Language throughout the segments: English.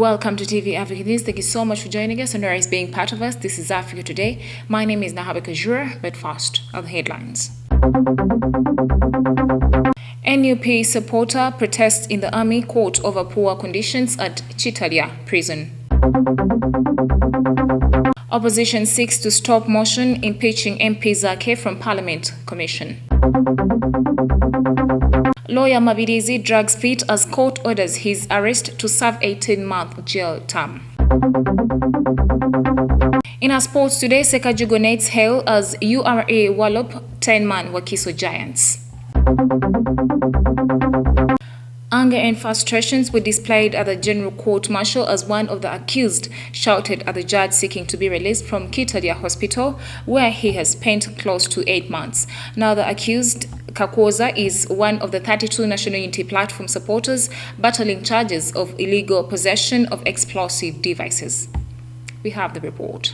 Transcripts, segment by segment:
Welcome to TV Africa News. Thank you so much for joining us and being part of us. This is Africa Today. My name is Nahabe Kajura, but first are the headlines. NUP supporter protests in the army court over poor conditions at Chitalia prison. Opposition seeks to stop motion impeaching MP Zake from Parliament Commission. Lawyer Mabirizi drags feet as court orders his arrest to serve 18-month jail term. In our sports today, Sekajugo Knights hail as URA wallop 10-man Wakiso Giants. Anger and frustrations were displayed at the General Court Martial as one of the accused shouted at the judge seeking to be released from Kitadia Hospital, where he has spent close to 8 months. Now the accused, Kakwoza, is one of the 32 National Unity Platform supporters battling charges of illegal possession of explosive devices. We have the report.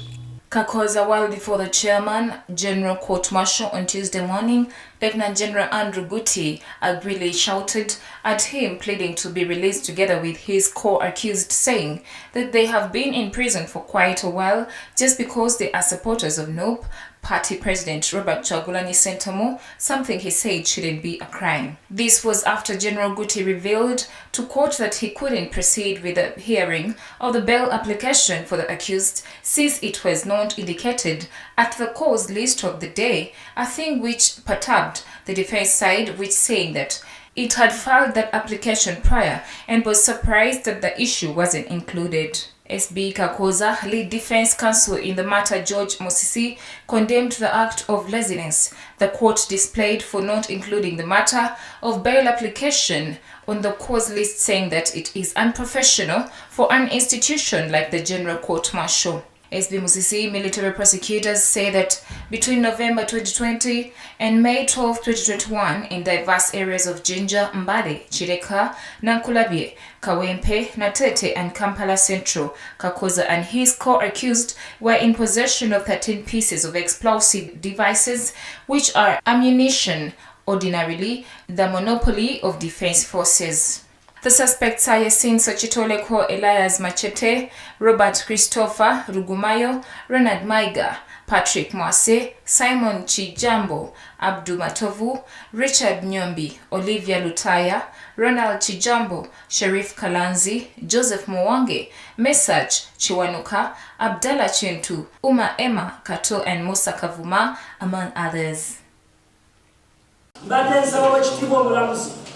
Kakwoza, while before the chairman, General Court Martial on Tuesday morning, Lieutenant General Andrew Guti angrily shouted at him, pleading to be released together with his co-accused, saying that they have been in prison for quite a while just because they are supporters of NUP Party President Robert Kyagulanyi Ssentamu, something he said shouldn't be a crime. This was after General Guti revealed to court that he couldn't proceed with the hearing of the bail application for the accused since it was not indicated at the cause list of the day, a thing which perturbed the defense side, which saying that it had filed that application prior and was surprised that the issue wasn't included. SB Kakwoza, lead defense counsel in the matter George Mosisi, condemned the act of laziness the court displayed for not including the matter of bail application on the cause list, saying that it is unprofessional for an institution like the General Court Martial. SB Mosisi military prosecutors say that between November 2020 and May 12, 2021, in diverse areas of Jinja, Mbale, Chireka, Nankulabye, Kawempe, Natete, and Kampala Central, Kakwoza and his co-accused were in possession of 13 pieces of explosive devices, which are ammunition, ordinarily the monopoly of defense forces. The suspects are Yasin Sochitoleko, Elias Machete, Robert Christopher Rugumayo, Ronald Maiga, Patrick Mwase, Simon Chijambo, Abdu Matovu, Richard Nyombi, Olivia Lutaya, Ronald Chijambo, Sharif Kalanzi, Joseph Mwange, Mesach Chiwanuka, Abdallah Chintu, Uma Emma Kato, and Musa Kavuma, among others.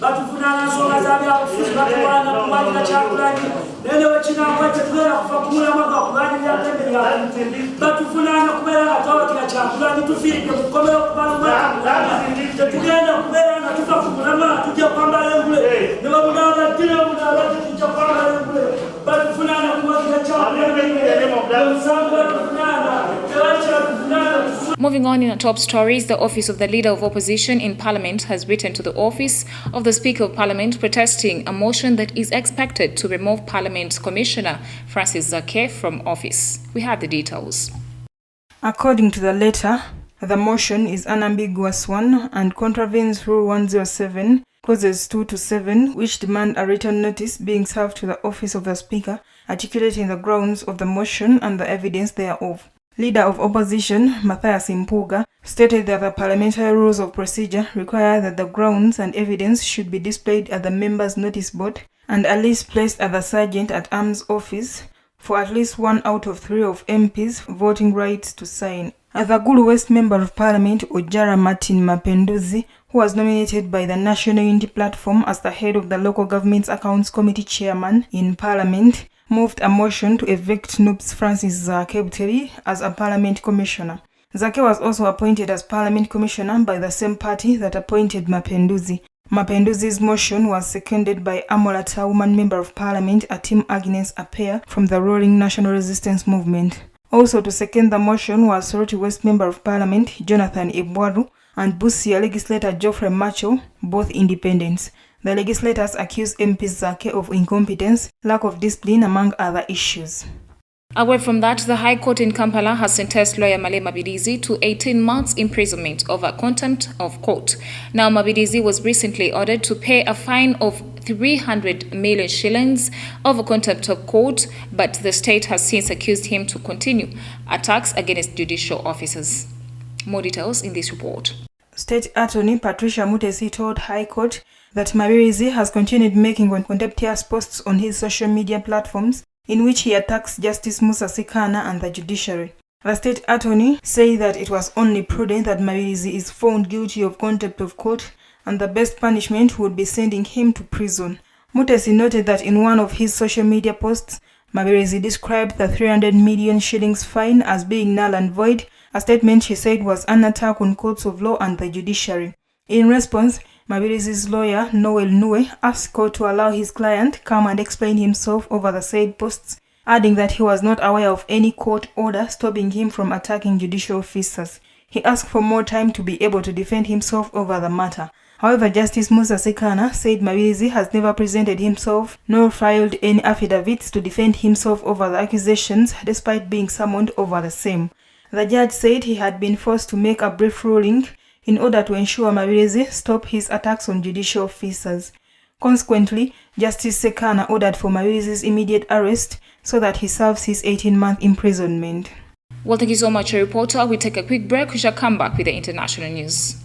Batufuna nsonga za byabufuzi batubana kumalira Kyagulanyi nene wekinangwa tetugenda kufa kumula mwaka kuganyi byatembe byatembe batufuna kubeera nga twawakira Kyagulanyi tufiiridde mu kkomera okubala omwaka tetugenda kubeera nga tufa ku mulama tujja kwambala engule ne bamunaaba ddira munaaba tujja kwambala engule batufuna kuwakira Kyagulanyi omusango batufunaana Moving on in our top stories, the office of the Leader of Opposition in Parliament has written to the office of the Speaker of Parliament protesting a motion that is expected to remove Parliament Commissioner Francis Zake from office. We have the details. According to the letter, the motion is an ambiguous one and contravenes Rule 107, clauses 2 to 7, which demand a written notice being served to the office of the Speaker, articulating the grounds of the motion and the evidence thereof. Leader of Opposition, Mathias Impuga, stated that the parliamentary rules of procedure require that the grounds and evidence should be displayed at the members' notice board and a list placed at the Sergeant-at-Arms office for at least 1 out of 3 of MPs voting rights to sign. The Gulu West Member of Parliament, Ojara Martin Mapenduzi, who was nominated by the National Unity Platform as the head of the Local Governments Accounts Committee chairman in Parliament, moved a motion to evict NUP's Francis Zake Buteri as a Parliament Commissioner. Zake was also appointed as Parliament Commissioner by the same party that appointed Mapenduzi. Mapenduzi's motion was seconded by Amolata Woman Member of Parliament Atim Agnes Apea from the ruling National Resistance Movement. Also to second the motion was Soroti West Member of Parliament Jonathan Ebwaru and Busia legislator Geoffrey Macho, both independents. The legislators accused MP Zake of incompetence, lack of discipline, among other issues. Away from that, the High Court in Kampala has sentenced lawyer Male Mabirizi to 18 months imprisonment over contempt of court. Now, Mabirizi was recently ordered to pay a fine of 300 million shillings over contempt of court, but the state has since accused him to continue attacks against judicial officers. More details in this report. State Attorney Patricia Mutesi told High Court that Mabirizi has continued making contemptuous posts on his social media platforms in which he attacks Justice Musa Sikana and the judiciary. The state attorney said that it was only prudent that Mabirizi is found guilty of contempt of court and the best punishment would be sending him to prison. Mutesi noted that in one of his social media posts, Mabirizi described the 300 million shillings fine as being null and void, a statement she said was an attack on courts of law and the judiciary. In response, Mabirizi's lawyer, Noel Nue, asked court to allow his client come and explain himself over the said posts, adding that he was not aware of any court order stopping him from attacking judicial officers. He asked for more time to be able to defend himself over the matter. However, Justice Musa Sikana said Mabirizi has never presented himself nor filed any affidavits to defend himself over the accusations despite being summoned over the same. The judge said he had been forced to make a brief ruling in order to ensure Mabirizi stop his attacks on judicial officers. Consequently, Justice Sekana ordered for Mabirizi's immediate arrest so that he serves his 18-month imprisonment. Well, thank you so much, reporter. We take a quick break. We shall come back with the international news.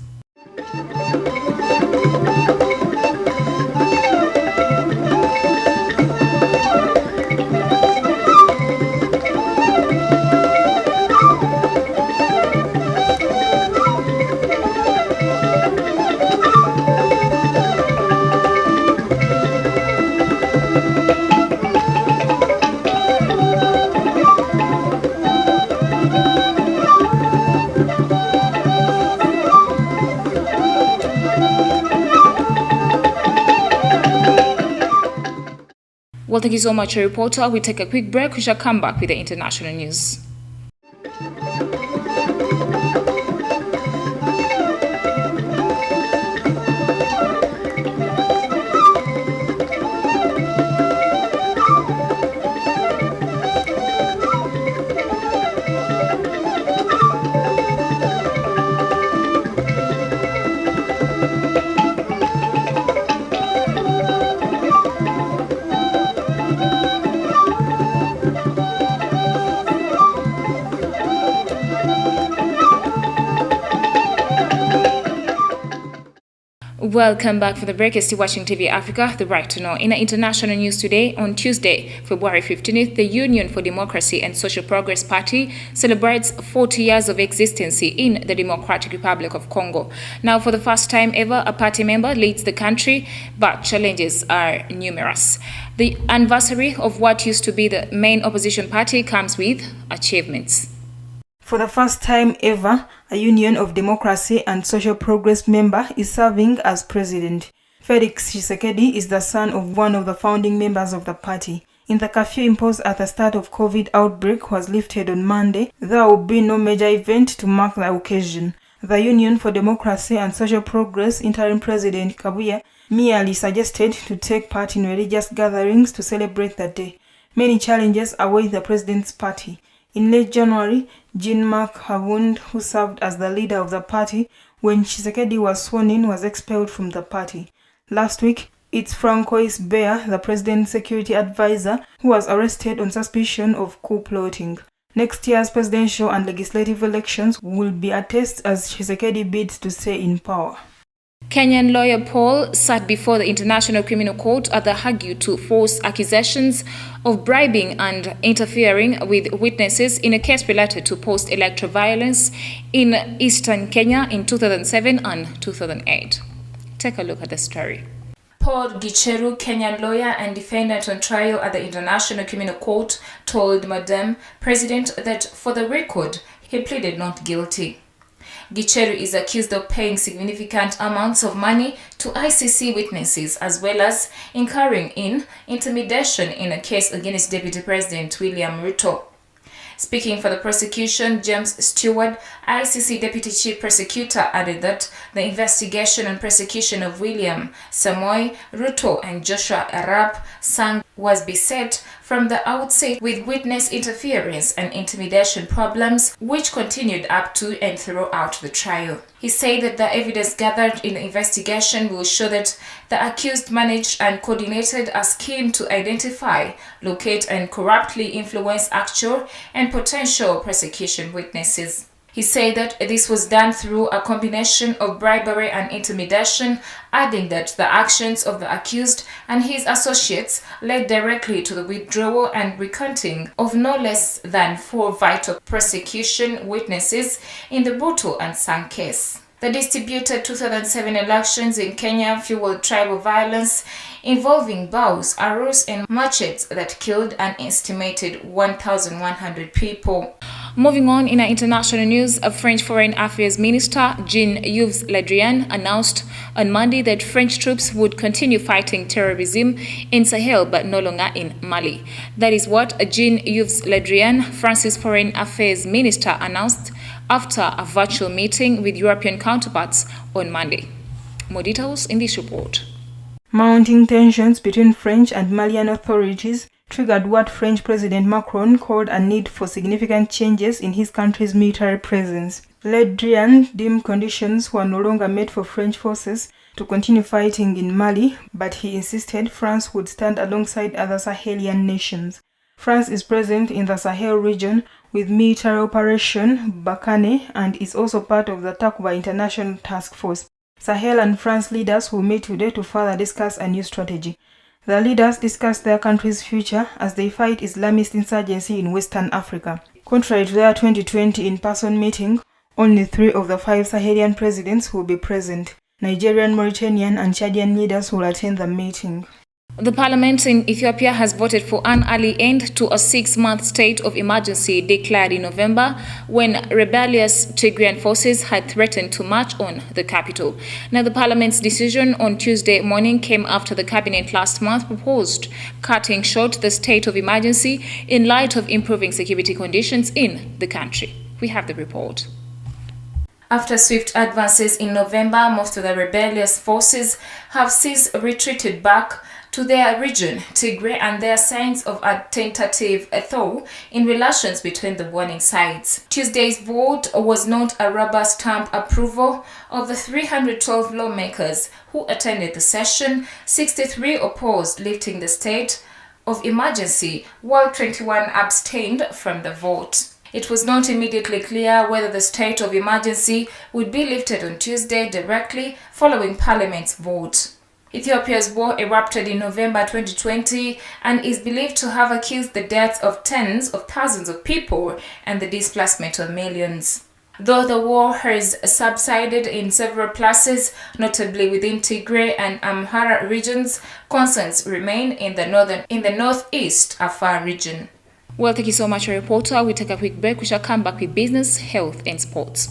Well, thank you so much, reporter. We take a quick break. We shall come back with the international news. Welcome back for the break. You're still watching TV Africa, the right to know. In the international news today, on Tuesday, February 15th, the Union for Democracy and Social Progress Party celebrates 40 years of existence in the Democratic Republic of Congo. Now, for the first time ever, a party member leads the country, but challenges are numerous. The anniversary of what used to be the main opposition party comes with achievements. For the first time ever, a Union of Democracy and Social Progress member is serving as president. Felix Tshisekedi is the son of one of the founding members of the party. In the curfew imposed at the start of COVID outbreak was lifted on Monday, there will be no major event to mark the occasion. The Union for Democracy and Social Progress interim president Kabuya merely suggested to take part in religious gatherings to celebrate the day. Many challenges await the president's party. In late January, Jean-Marc Havund, who served as the leader of the party when Tshisekedi was sworn in, was expelled from the party. Last week, it's Francois Bear, the president's security advisor, who was arrested on suspicion of coup plotting. Next year's presidential and legislative elections will be a test as Tshisekedi bids to stay in power. Kenyan lawyer Paul sat before the International Criminal Court at The Hague to face accusations of bribing and interfering with witnesses in a case related to post-electoral violence in eastern Kenya in 2007 and 2008. Take a look at the story. Paul Gicheru, Kenyan lawyer and defendant on trial at the International Criminal Court, told Madam President that for the record, he pleaded not guilty. Gicheru is accused of paying significant amounts of money to ICC witnesses as well as incurring in intimidation in a case against Deputy President William Ruto. Speaking for the prosecution, James Stewart, ICC Deputy Chief Prosecutor, added that the investigation and prosecution of William Samoei Ruto and Joshua Arap Sang was beset from the outset with witness interference and intimidation problems, which continued up to and throughout the trial. He said that the evidence gathered in the investigation will show that the accused managed and coordinated a scheme to identify, locate, and corruptly influence actual and potential prosecution witnesses. He said that this was done through a combination of bribery and intimidation, adding that the actions of the accused and his associates led directly to the withdrawal and recanting of no less than 4 vital prosecution witnesses in the Butu and Sang case. The disputed 2007 elections in Kenya fueled tribal violence involving bows, arrows, and machetes that killed an estimated 1,100 people. Moving on in our international news, a French Foreign Affairs Minister, Jean-Yves Le Drian, announced on Monday that French troops would continue fighting terrorism in Sahel but no longer in Mali. That is what Jean-Yves Le Drian, France's Foreign Affairs Minister, announced after a virtual meeting with European counterparts on Monday. More details in this report. Mounting tensions between French and Malian authorities triggered what French President Macron called a need for significant changes in his country's military presence. Le Drian deemed conditions were no longer met for French forces to continue fighting in Mali, but he insisted France would stand alongside other Sahelian nations. France is present in the Sahel region with military Operation Barkhane and is also part of the Takuba International Task Force. Sahel and France leaders will meet today to further discuss a new strategy. The leaders discussed their country's future as they fight Islamist insurgency in Western Africa. Contrary to their 2020 in-person meeting, only 3 of the 5 Sahelian presidents will be present. Nigerian, Mauritanian, and Chadian leaders will attend the meeting. The parliament in Ethiopia has voted for an early end to a 6-month state of emergency declared in November when rebellious Tigrayan forces had threatened to march on the capital. Now, the parliament's decision on Tuesday morning came after the cabinet last month proposed cutting short the state of emergency in light of improving security conditions in the country. We have the report. After swift advances in November, most of the rebellious forces have since retreated back to their region, Tigray, and there are signs of a tentative thaw in relations between the warring sides. Tuesday's vote was not a rubber stamp approval of the 312 lawmakers who attended the session. 63 opposed lifting the state of emergency, while 21 abstained from the vote. It was not immediately clear whether the state of emergency would be lifted on Tuesday directly following Parliament's vote. Ethiopia's war erupted in November 2020 and is believed to have caused the deaths of tens of thousands of people and the displacement of millions. Though the war has subsided in several places, notably within Tigray and Amhara regions, concerns remain in the northeast Afar region. Well, thank you so much, reporter. We take a quick break. We shall come back with business, health, and sports.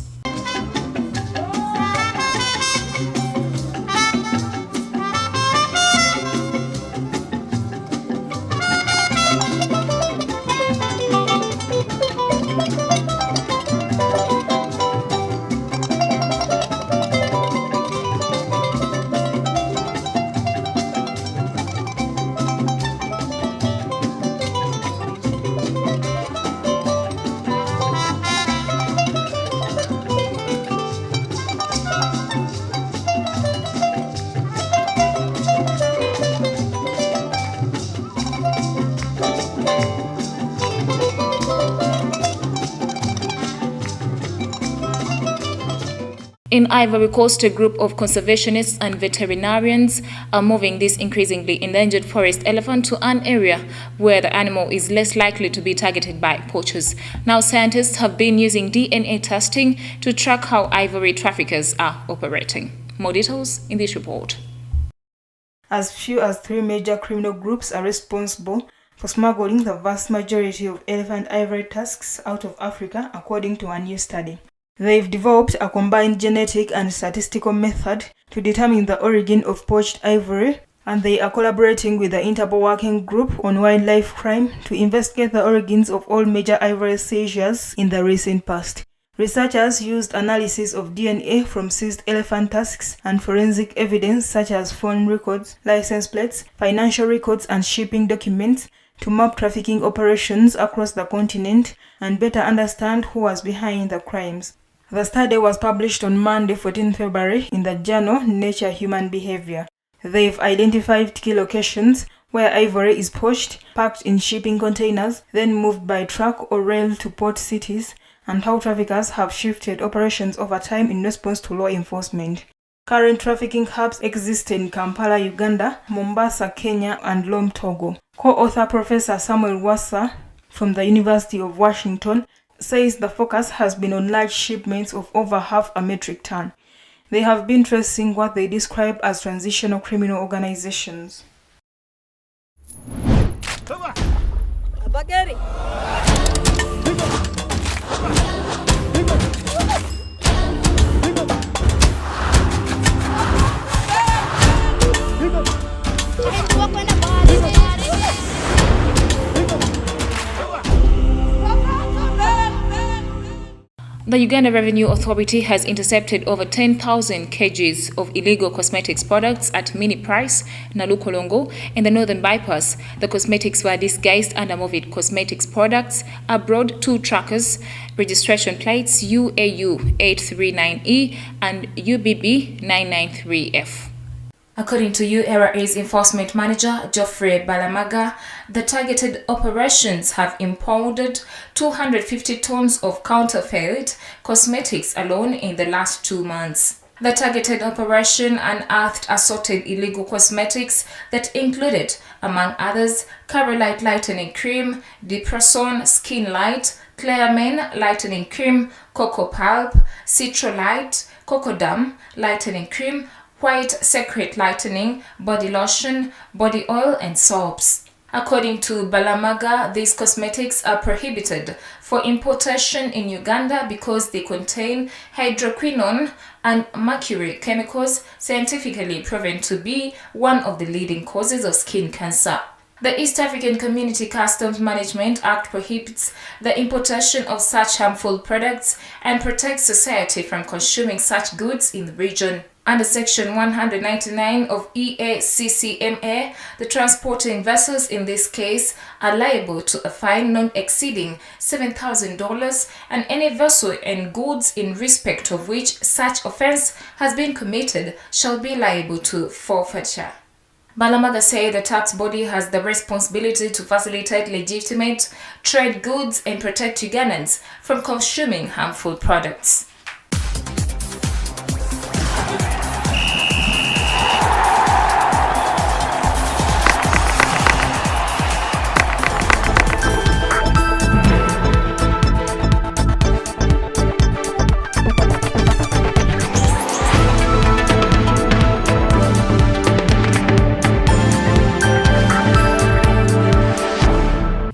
In Ivory Coast, a group of conservationists and veterinarians are moving this increasingly endangered forest elephant to an area where the animal is less likely to be targeted by poachers. Now, scientists have been using DNA testing to track how ivory traffickers are operating. More details in this report. As few as 3 major criminal groups are responsible for smuggling the vast majority of elephant ivory tusks out of Africa, according to a new study. They've developed a combined genetic and statistical method to determine the origin of poached ivory, and they are collaborating with the Interpol Working Group on Wildlife Crime to investigate the origins of all major ivory seizures in the recent past. Researchers used analysis of DNA from seized elephant tusks and forensic evidence such as phone records, license plates, financial records, and shipping documents to map trafficking operations across the continent and better understand who was behind the crimes. The study was published on Monday, 14 February in the journal Nature Human Behavior. They've identified key locations where ivory is poached, packed in shipping containers, then moved by truck or rail to port cities, and how traffickers have shifted operations over time in response to law enforcement. Current trafficking hubs exist in Kampala, Uganda, Mombasa, Kenya, and Lome, Togo. Co-author Professor Samuel Wassa from the University of Washington says the focus has been on large shipments of over 0.5 metric ton. They have been tracing what they describe as transitional criminal organizations. The Uganda Revenue Authority has intercepted over 10,000 kgs of illegal cosmetics products at Mini Price, Nalukolongo, in the Northern Bypass. The cosmetics were disguised under Movit Cosmetics products, abroad 2 trackers, registration plates UAU 839E and UBB 993F. According to URA's Enforcement Manager, Geoffrey Balamaga, the targeted operations have impounded 250 tons of counterfeit cosmetics alone in the last 2 months. The targeted operation unearthed assorted illegal cosmetics that included, among others, Carolite Lightening Cream, Depresson Skin Light, Clearmen Lightening Cream, Cocoa Pulp, Citrolite, Cocodam Lightening Cream, White Secret Lightening, body lotion, body oil, and soaps. According to Balamaga, these cosmetics are prohibited for importation in Uganda because they contain hydroquinone and mercury, chemicals scientifically proven to be one of the leading causes of skin cancer. The East African Community Customs Management Act prohibits the importation of such harmful products and protects society from consuming such goods in the region. Under Section 199 of EACCMA, the transporting vessels in this case are liable to a fine not exceeding $7,000 and any vessel and goods in respect of which such offense has been committed shall be liable to forfeiture. Balamaga said the tax body has the responsibility to facilitate legitimate trade goods and protect Ugandans from consuming harmful products.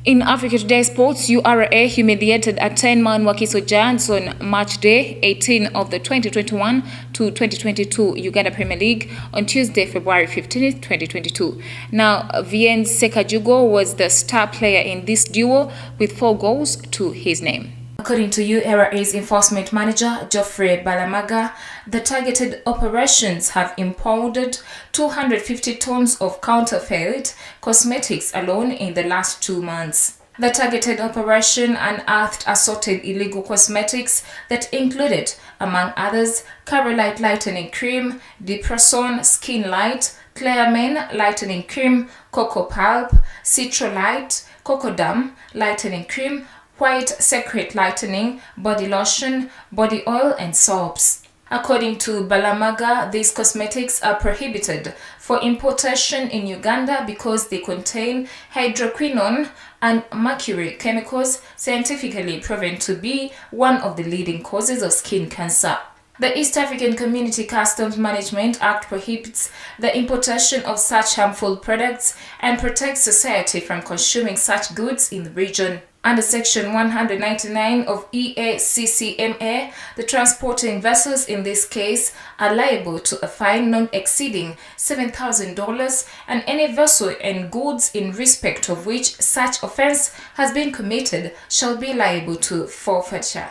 In Africa Today Sports, URA humiliated a 10-man Wakiso Giants on March Day 18 of the 2021 to 2022 Uganda Premier League on Tuesday, February 15, 2022. Now, Viens Sekajugo was the star player in this duo with 4 goals to his name. According to URA's Enforcement Manager, Geoffrey Balamaga, the targeted operations have impounded 250 tons of counterfeit cosmetics alone in the last 2 months. The targeted operation unearthed assorted illegal cosmetics that included, among others, Carolite Lightening Cream, Depresson Skin Light, Clearmen Lightening Cream, Cocoa Pulp, Citrolite, Cocodam Lightening Cream, White Secret Lightening, body lotion, body oil, and soaps. According to Balamaga, these cosmetics are prohibited for importation in Uganda because they contain hydroquinone and mercury, chemicals scientifically proven to be one of the leading causes of skin cancer. The East African Community Customs Management Act prohibits the importation of such harmful products and protects society from consuming such goods in the region. Under Section 199 of EACCMA, the transporting vessels in this case are liable to a fine not exceeding $7,000 and any vessel and goods in respect of which such offense has been committed shall be liable to forfeiture.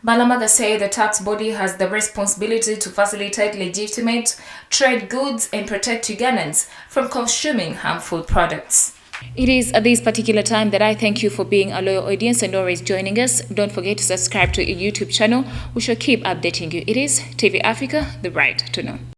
Balamaga said the tax body has the responsibility to facilitate legitimate trade goods and protect Ugandans from consuming harmful products. It is at this particular time that I thank you for being a loyal audience and always joining us. Don't forget to subscribe to our YouTube channel. We shall keep updating you. It is TV Africa, the right to know.